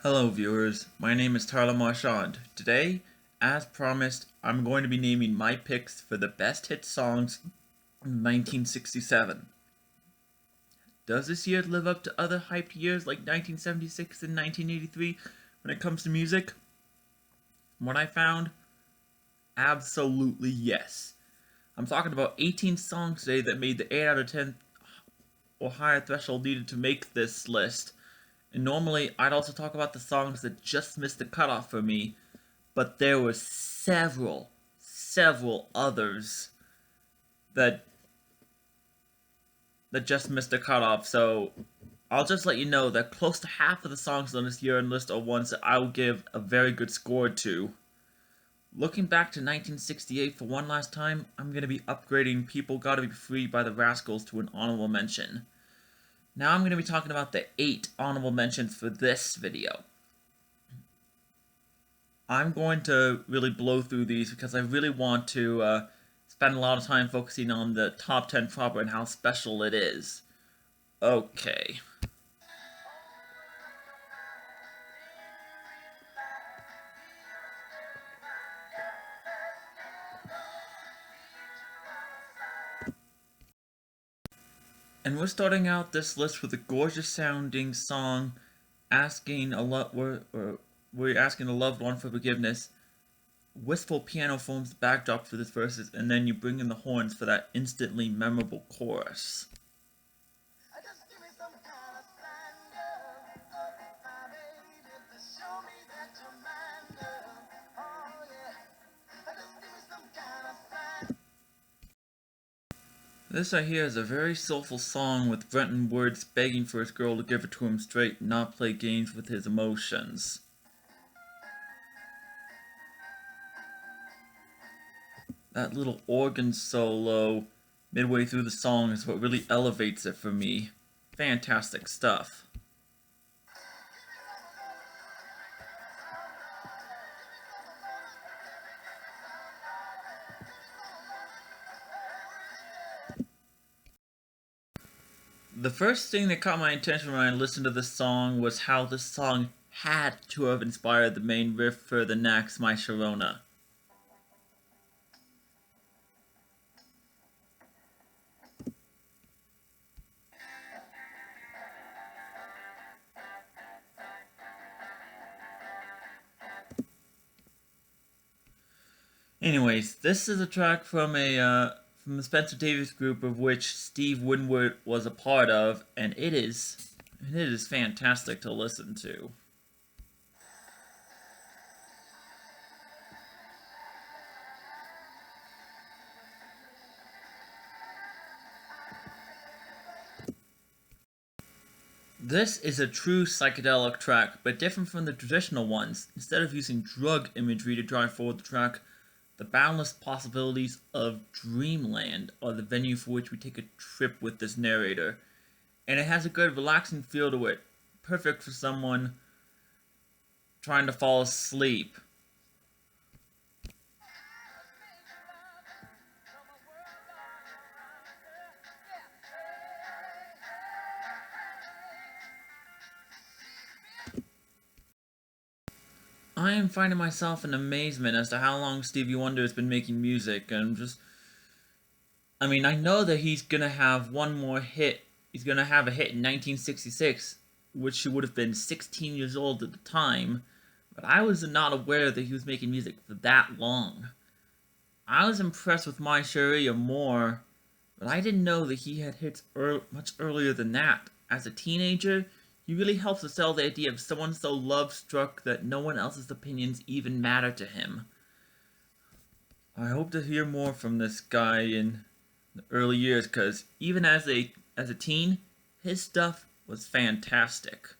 Hello viewers, my name is Tyler Marchand. Today, as promised, I'm going to be naming my picks for the best hit songs in 1967. Does this year live up to other hyped years like 1976 and 1983 when it comes to music? From what I found, absolutely yes. I'm talking about 18 songs today that made the 8 out of 10 or higher threshold needed to make this list. And normally, I'd also talk about the songs that just missed the cutoff for me, but there were several others that just missed the cutoff. So I'll just let you know that close to half of the songs on this year-end list are ones that I will give a very good score to. Looking back to 1968 for one last time, I'm going to be upgrading People Gotta Be Free by the Rascals to an honorable mention. Now I'm going to be talking about the 8 honorable mentions for this video. I'm going to really blow through these because I really want to spend a lot of time focusing on the top 10 proper and how special it is. Okay. And we're starting out this list with a gorgeous sounding song asking we're asking a loved one for forgiveness. Wistful piano forms the backdrop for this verses, and then you bring in the horns for that instantly memorable chorus. This right here is a very soulful song with Brenton Woods begging for his girl to give it to him straight and not play games with his emotions. That little organ solo midway through the song is what really elevates it for me. Fantastic stuff. The first thing that caught my attention when I listened to this song was how this song had to have inspired the main riff for the next My Sharona. Anyways, this is a track from the Spencer Davis Group, of which Steve Winwood was a part of, and it is fantastic to listen to. This is a true psychedelic track, but different from the traditional ones. Instead of using drug imagery to drive forward the track, the boundless possibilities of dreamland are the venue for which we take a trip with this narrator. And it has a good relaxing feel to it, perfect for someone trying to fall asleep. I am finding myself in amazement as to how long Stevie Wonder has been making music, and I know that he's gonna have one more hit. He's gonna have a hit in 1966, which he would have been 16 years old at the time, but I was not aware that he was making music for that long. I was impressed with My Sharia more, but I didn't know that he had hits much earlier than that. As a teenager, he really helps to sell the idea of someone so love-struck that no one else's opinions even matter to him. I hope to hear more from this guy in the early years, because even as a teen, his stuff was fantastic.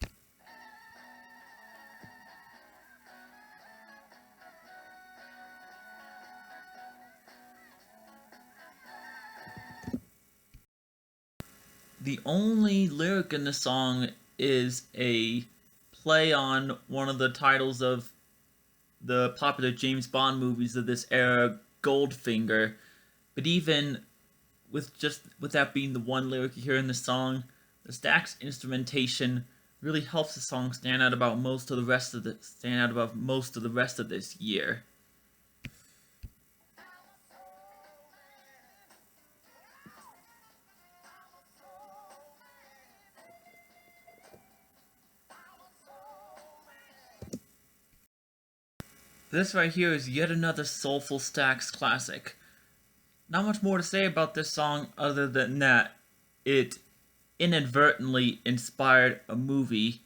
The only lyric in the song is a play on one of the titles of the popular James Bond movies of this era, Goldfinger. But even with that being the one lyric you hear in the song, the Stax instrumentation really helps the song stand out above most of the rest of this year. This right here is yet another Soulful Stax classic. Not much more to say about this song other than that it inadvertently inspired a movie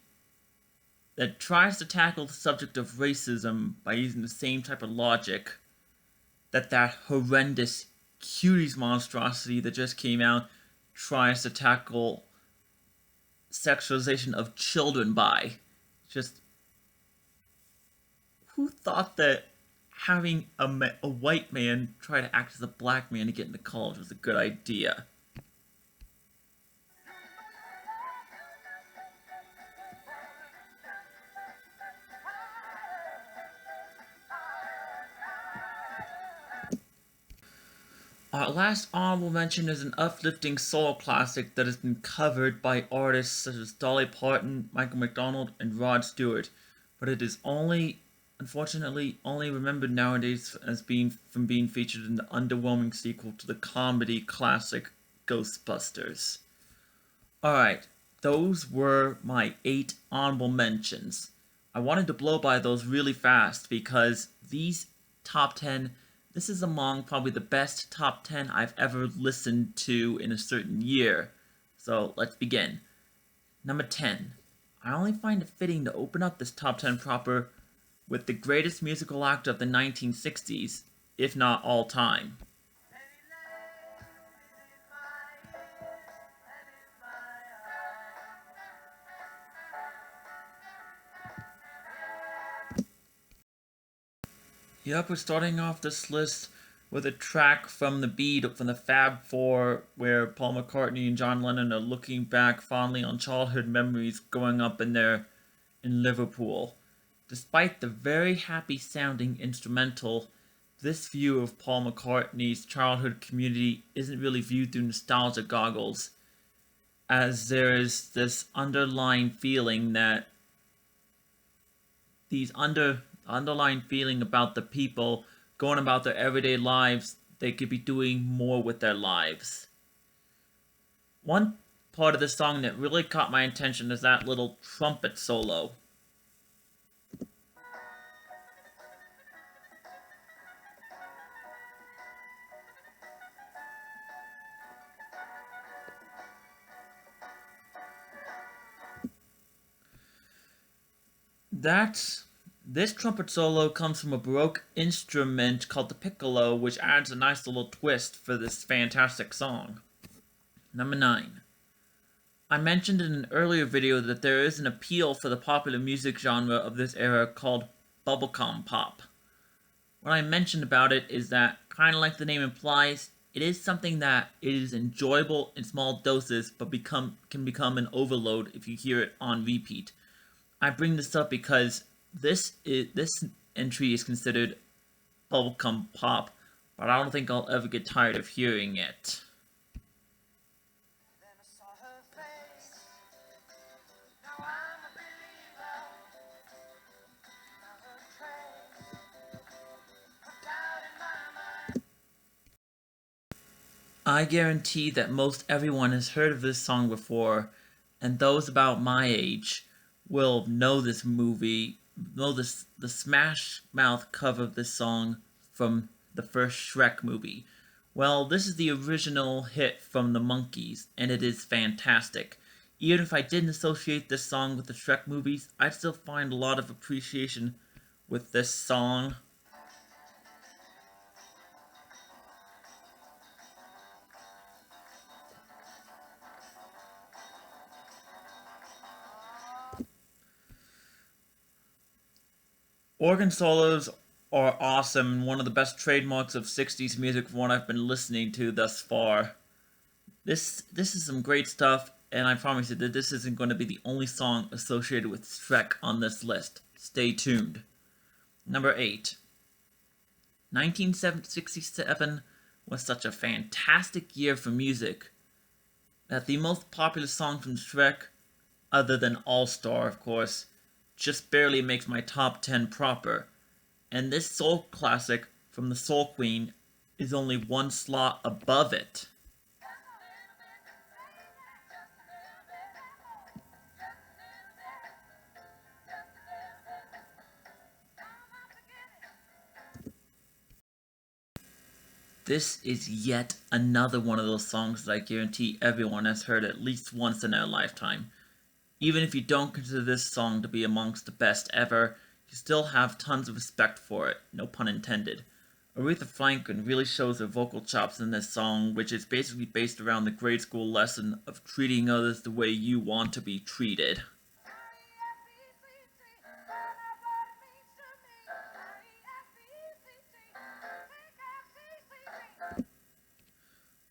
that tries to tackle the subject of racism by using the same type of logic that horrendous Cuties monstrosity that just came out tries to tackle sexualization of children by. Just who thought that having a white man try to act as a black man to get into college was a good idea? Our last honorable mention is an uplifting soul classic that has been covered by artists such as Dolly Parton, Michael McDonald, and Rod Stewart, but it is unfortunately, only remembered nowadays as being featured in the underwhelming sequel to the comedy classic Ghostbusters. Alright, those were my 8 honorable mentions. I wanted to blow by those really fast because these top 10, this is among probably the best top 10 I've ever listened to in a certain year. So let's begin. Number 10. I only find it fitting to open up this top 10 proper with the greatest musical act of the 1960s, if not all time. Yep, we're starting off this list with a track from the Fab Four, where Paul McCartney and John Lennon are looking back fondly on childhood memories growing up in Liverpool. Despite the very happy sounding instrumental, this view of Paul McCartney's childhood community isn't really viewed through nostalgia goggles, as there is this underlying feeling that underlying feeling about the people going about their everyday lives, they could be doing more with their lives. One part of the song that really caught my attention is that little trumpet solo. This trumpet solo comes from a Baroque instrument called the piccolo, which adds a nice little twist for this fantastic song. Number 9. I mentioned in an earlier video that there is an appeal for the popular music genre of this era called bubblegum pop. What I mentioned about it is that, kind of like the name implies, it is something that is enjoyable in small doses, but can become an overload if you hear it on repeat. I bring this up because this entry is considered bubblegum pop, but I don't think I'll ever get tired of hearing it. I guarantee that most everyone has heard of this song before, and those about my age will know this movie, the Smash Mouth cover of this song from the first Shrek movie. Well, this is the original hit from the Monkees, and it is fantastic. Even if I didn't associate this song with the Shrek movies, I'd still find a lot of appreciation with this song. Organ solos are awesome and one of the best trademarks of 60s music from what I've been listening to thus far. This is some great stuff, and I promise you that this isn't going to be the only song associated with Shrek on this list. Stay tuned. Number 8. 1967 was such a fantastic year for music that the most popular song from Shrek other than All Star, of course, just barely makes my top 10 proper. And this soul classic from the Soul Queen is only one slot above it. This is yet another one of those songs that I guarantee everyone has heard at least once in their lifetime. Even if you don't consider this song to be amongst the best ever, you still have tons of respect for it, no pun intended. Aretha Franklin really shows her vocal chops in this song, which is basically based around the grade school lesson of treating others the way you want to be treated.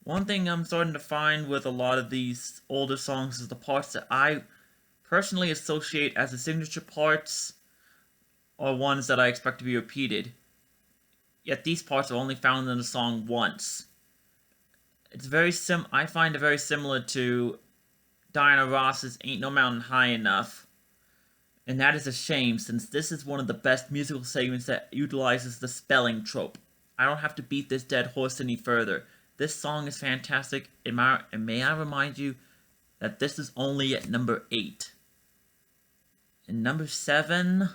One thing I'm starting to find with a lot of these older songs is the parts that I personally associate as the signature parts are ones that I expect to be repeated. Yet these parts are only found in the song once. I find it very similar to Diana Ross's Ain't No Mountain High Enough. And that is a shame, since this is one of the best musical segments that utilizes the spelling trope. I don't have to beat this dead horse any further. This song is fantastic, and may I remind you that this is only at number 8. And number 7...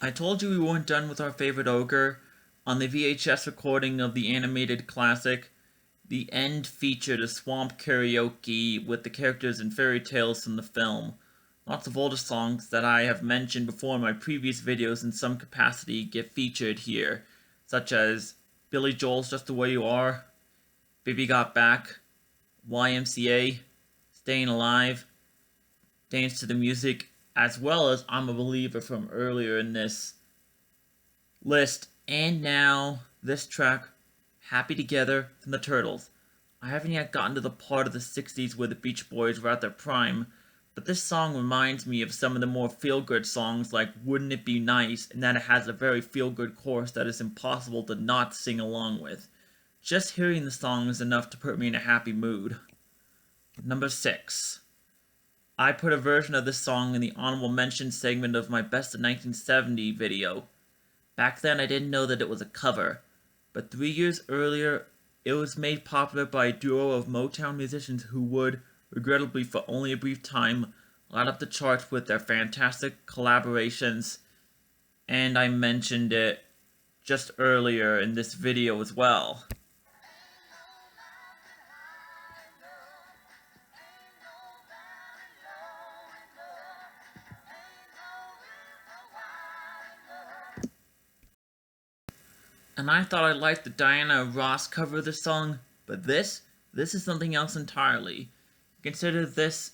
I told you we weren't done with our favorite ogre. On the VHS recording of the animated classic, the end featured a swamp karaoke with the characters and fairy tales from the film. Lots of older songs that I have mentioned before in my previous videos in some capacity get featured here, such as Billy Joel's Just the Way You Are, Baby Got Back, YMCA, Staying Alive, Dance to the Music, as well as I'm a Believer from earlier in this list, and now this track, Happy Together from the Turtles. I haven't yet gotten to the part of the 60s where the Beach Boys were at their prime, but this song reminds me of some of the more feel-good songs like Wouldn't It Be Nice, and that it has a very feel-good chorus that is impossible to not sing along with. Just hearing the song is enough to put me in a happy mood. Number 6. I put a version of this song in the honorable mention segment of my Best of 1970 video. Back then I didn't know that it was a cover, but 3 years earlier it was made popular by a duo of Motown musicians who would, regrettably for only a brief time, light up the charts with their fantastic collaborations, and I mentioned it just earlier in this video as well. And I thought I liked the Diana Ross cover of the song, but this is something else entirely. Consider this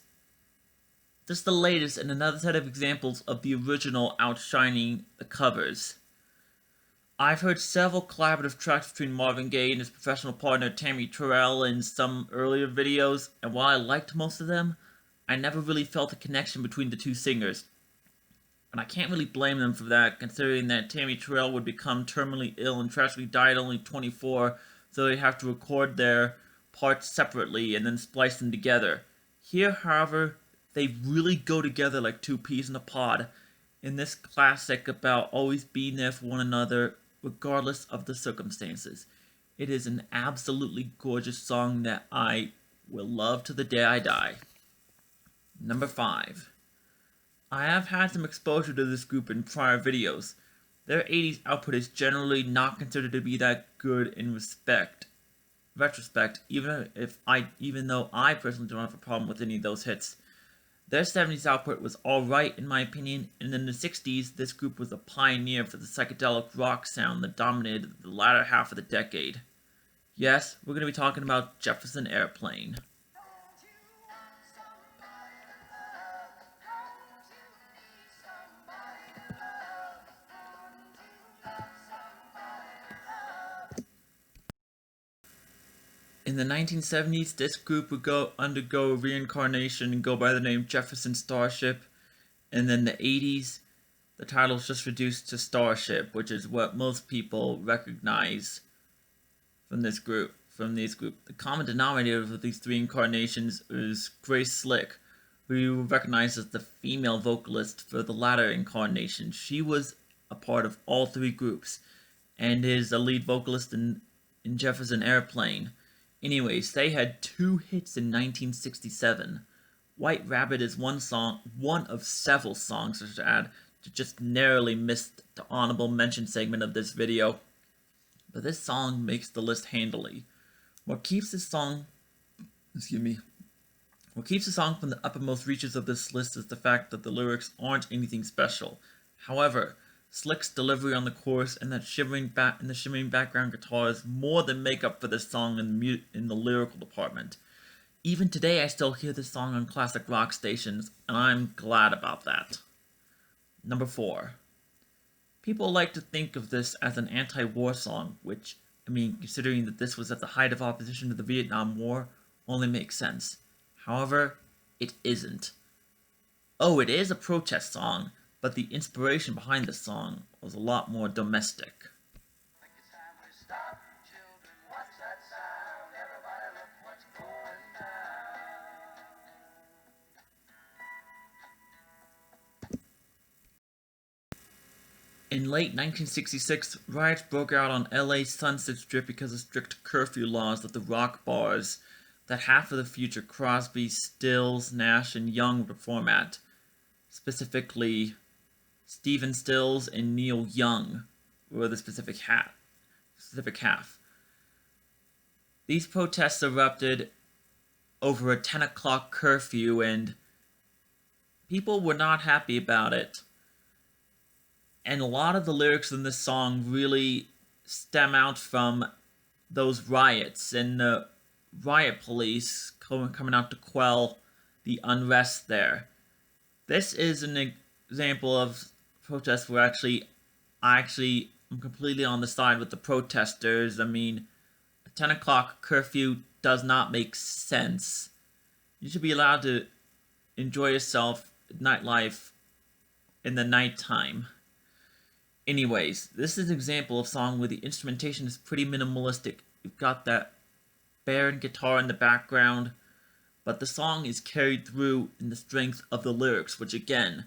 the latest in another set of examples of the original outshining the covers. I've heard several collaborative tracks between Marvin Gaye and his professional partner Tammy Terrell in some earlier videos, and while I liked most of them, I never really felt a connection between the two singers. And I can't really blame them for that, considering that Tammy Terrell would become terminally ill and tragically died at only 24, so they'd have to record their parts separately and then splice them together. Here, however, they really go together like two peas in a pod, in this classic about always being there for one another, regardless of the circumstances. It is an absolutely gorgeous song that I will love to the day I die. Number 5. I have had some exposure to this group in prior videos. Their 80s output is generally not considered to be that good in retrospect, even though I personally don't have a problem with any of those hits. Their 70s output was alright in my opinion, and in the 60s this group was a pioneer for the psychedelic rock sound that dominated the latter half of the decade. Yes, we're going to be talking about Jefferson Airplane. In the 1970s, this group would undergo reincarnation and go by the name Jefferson Starship, And then the 80s, the title was just reduced to Starship, which is what most people recognize from this group. The common denominator of these three incarnations is Grace Slick, who you recognize as the female vocalist for the latter incarnation. She was a part of all three groups, and is a lead vocalist in Jefferson Airplane. Anyways, they had 2 hits in 1967. White Rabbit is one of several songs, I should add, that just narrowly missed the honorable mention segment of this video. But this song makes the list handily. What keeps the song from the uppermost reaches of this list is the fact that the lyrics aren't anything special. However, Slick's delivery on the chorus and the shimmering background guitars more than make up for this song in the lyrical department. Even today, I still hear this song on classic rock stations, and I'm glad about that. Number 4. People like to think of this as an anti-war song, which, considering that this was at the height of opposition to the Vietnam War, only makes sense. However, it isn't. Oh, it is a protest song, but the inspiration behind the song was a lot more domestic. In late 1966, riots broke out on LA's Sunset Strip because of strict curfew laws at the rock bars that half of the future Crosby, Stills, Nash, and Young would perform at. Specifically, Stephen Stills and Neil Young were the specific half. These protests erupted over a 10 o'clock curfew, and people were not happy about it. And a lot of the lyrics in this song really stem out from those riots and the riot police coming out to quell the unrest there. This is an example of protests where I am completely on the side with the protesters. A 10 o'clock curfew does not make sense. You should be allowed to enjoy yourself, nightlife, in the nighttime. Anyways, this is an example of a song where the instrumentation is pretty minimalistic. You've got that barren guitar in the background, but the song is carried through in the strength of the lyrics, which again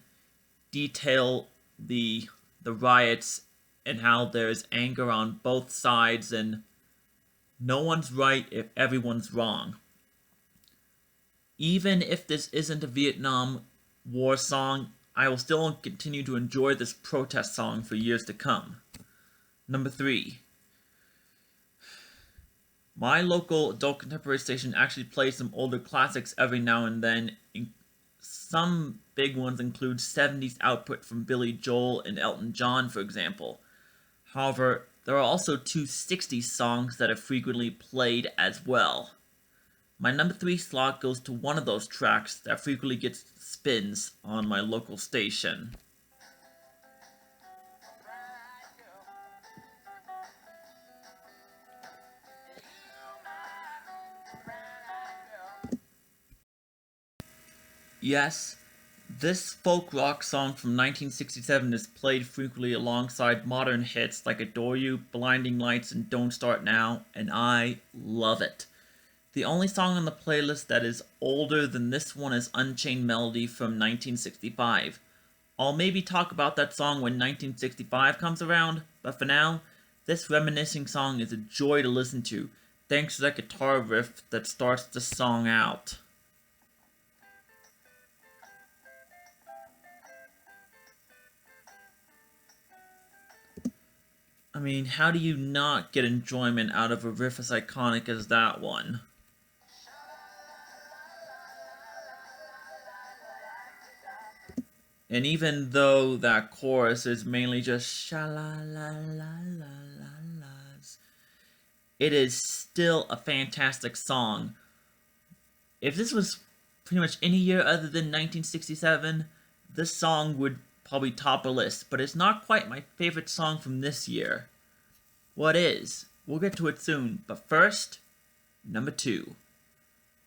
detail the riots and how there's anger on both sides and no one's right if everyone's wrong. Even if this isn't a Vietnam War song, I will still continue to enjoy this protest song for years to come. Number 3. My local adult contemporary station actually plays some older classics every now and then. Some big ones include 70s output from Billy Joel and Elton John, for example. However, there are also 2 60s songs that are frequently played as well. My number 3 slot goes to one of those tracks that frequently gets spins on my local station. Yes, this folk rock song from 1967 is played frequently alongside modern hits like Adore You, Blinding Lights, and Don't Start Now, and I love it. The only song on the playlist that is older than this one is Unchained Melody from 1965. I'll maybe talk about that song when 1965 comes around, but for now, this reminiscing song is a joy to listen to, thanks to that guitar riff that starts the song out. How do you not get enjoyment out of a riff as iconic as that one? And even though that chorus is mainly just sha-la-la-la-la-la-las, it is still a fantastic song. If this was pretty much any year other than 1967, this song would probably top a list, but it's not quite my favorite song from this year. What is? We'll get to it soon, but first, number 2.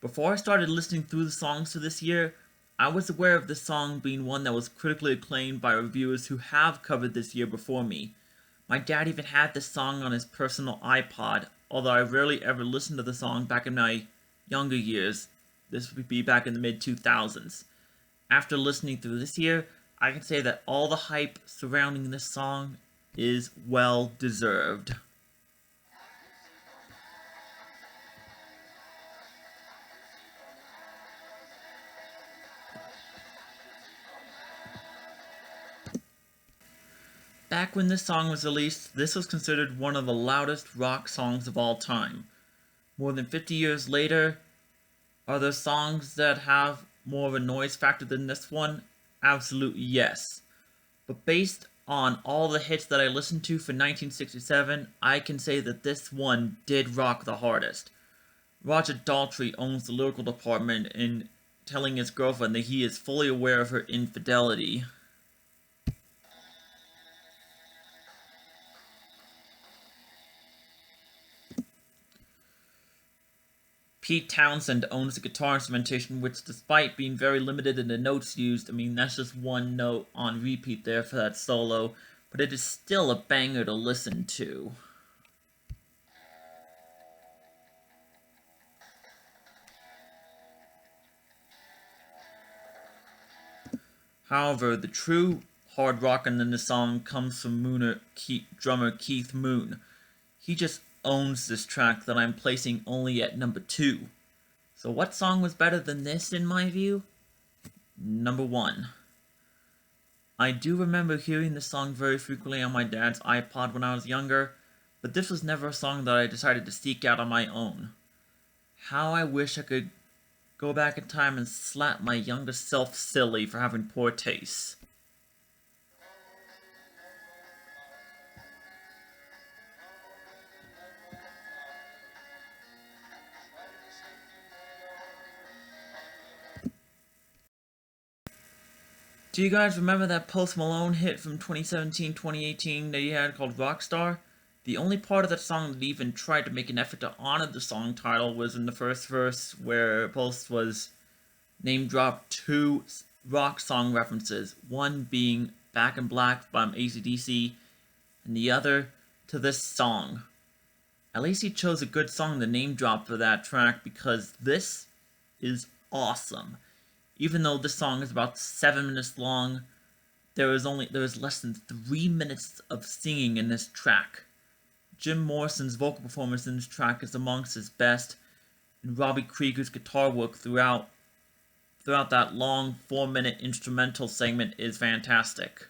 Before I started listening through the songs for this year, I was aware of this song being one that was critically acclaimed by reviewers who have covered this year before me. My dad even had this song on his personal iPod, although I rarely ever listened to the song back in my younger years. This would be back in the mid-2000s. After listening through this year, I can say that all the hype surrounding this song is well deserved. Back when this song was released, this was considered one of the loudest rock songs of all time. More than 50 years later, are there songs that have more of a noise factor than this one? Absolutely yes. But based on all the hits that I listened to for 1967, I can say that this one did rock the hardest. Roger Daltrey owns the lyrical department in telling his girlfriend that he is fully aware of her infidelity. Pete Townshend owns the guitar instrumentation, which despite being very limited in the notes used, I mean, that's just one note on repeat there for that solo, but it is still a banger to listen to. However, the true hard rockin' in the song comes from drummer Keith Moon. He just owns this track that I'm placing only at number 2. So what song was better than this in my view? Number 1. I do remember hearing this song very frequently on my dad's iPod when I was younger, but this was never a song that I decided to seek out on my own. How I wish I could go back in time and slap my younger self silly for having poor taste. Do you guys remember that Post Malone hit from 2017-2018 that he had called Rockstar? The only part of that song that even tried to make an effort to honor the song title was in the first verse, where Post was name-dropped 2 rock song references, one being Back in Black by AC/DC, and the other to this song. At least he chose a good song to name-drop for that track, because this is awesome. Even though this song is about 7 minutes long, there is less than 3 minutes of singing in this track. Jim Morrison's vocal performance in this track is amongst his best, and Robbie Krieger's guitar work throughout that long 4-minute instrumental segment is fantastic.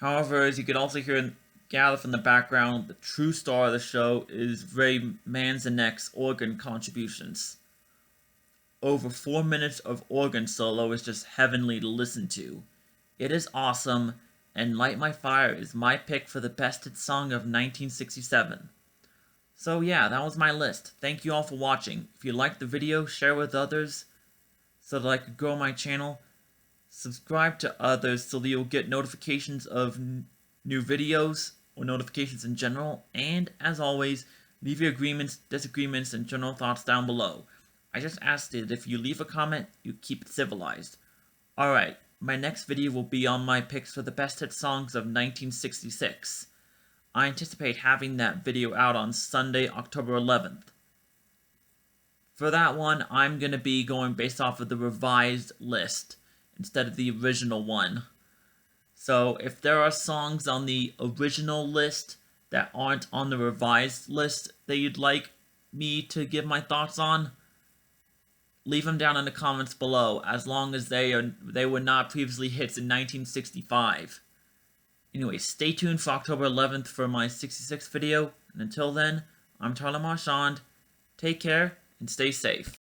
However, as you could also hear gather from the background, the true star of the show is Ray Manzanek's organ contributions. Over 4 minutes of organ solo is just heavenly to listen to. It is awesome, and Light My Fire is my pick for the best hit song of 1967. So yeah, that was my list. Thank you all for watching. If you liked the video, share with others so that I could grow my channel. Subscribe to others so that you'll get notifications of new videos or notifications in general, and as always, leave your agreements, disagreements, and general thoughts down below. I just asked that if you leave a comment, you keep it civilized. Alright, my next video will be on my picks for the best hit songs of 1966. I anticipate having that video out on Sunday, October 11th. For that one, I'm going to be going based off of the revised list instead of the original one. So if there are songs on the original list that aren't on the revised list that you'd like me to give my thoughts on, leave them down in the comments below, as long as they were not previously hits in 1965. Anyway, stay tuned for October 11th for my 66th video, and until then, I'm Tyler Marchand. Take care and stay safe.